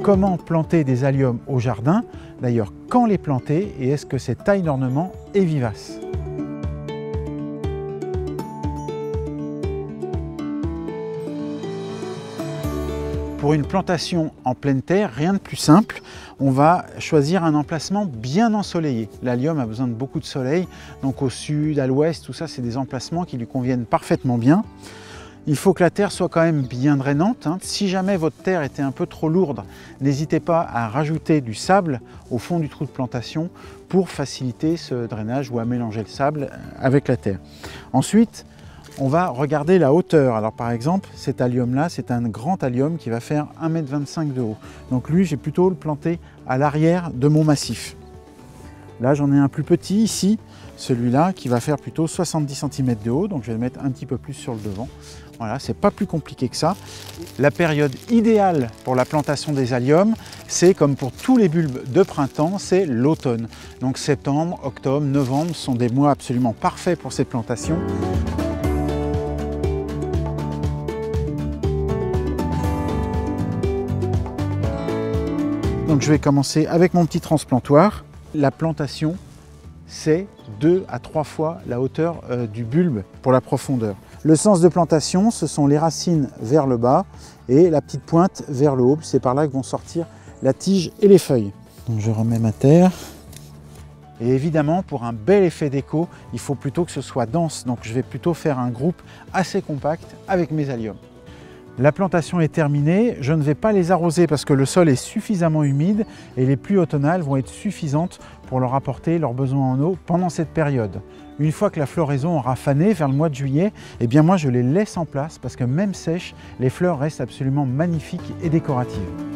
Comment planter des alliums au jardin? D'ailleurs, quand les planter et est-ce que cette taille d'ornement est vivace? Pour une plantation en pleine terre, rien de plus simple. On va choisir un emplacement bien ensoleillé. L'allium a besoin de beaucoup de soleil, donc au sud, à l'ouest, tout ça, c'est des emplacements qui lui conviennent parfaitement bien. Il faut que la terre soit quand même bien drainante. Si jamais votre terre était un peu trop lourde, n'hésitez pas à rajouter du sable au fond du trou de plantation pour faciliter ce drainage ou à mélanger le sable avec la terre. Ensuite, on va regarder la hauteur. Alors par exemple, cet allium-là, c'est un grand allium qui va faire 1,25 m de haut. Donc lui, j'ai plutôt le planté à l'arrière de mon massif. Là, j'en ai un plus petit ici, celui-là, qui va faire plutôt 70 cm de haut. Donc je vais le mettre un petit peu plus sur le devant. Voilà, c'est pas plus compliqué que ça. La période idéale pour la plantation des alliums, c'est comme pour tous les bulbes de printemps, c'est l'automne. Donc septembre, octobre, novembre sont des mois absolument parfaits pour ces plantations. Donc je vais commencer avec mon petit transplantoir. La plantation, c'est 2 à 3 fois la hauteur du bulbe pour la profondeur. Le sens de plantation, ce sont les racines vers le bas et la petite pointe vers le haut. C'est par là que vont sortir la tige et les feuilles. Donc je remets ma terre. Et évidemment, pour un bel effet déco, il faut plutôt que ce soit dense. Donc je vais plutôt faire un groupe assez compact avec mes alliums. La plantation est terminée, je ne vais pas les arroser parce que le sol est suffisamment humide et les pluies automnales vont être suffisantes pour leur apporter leurs besoins en eau pendant cette période. Une fois que la floraison aura fané vers le mois de juillet, eh bien moi je les laisse en place parce que même sèches, les fleurs restent absolument magnifiques et décoratives.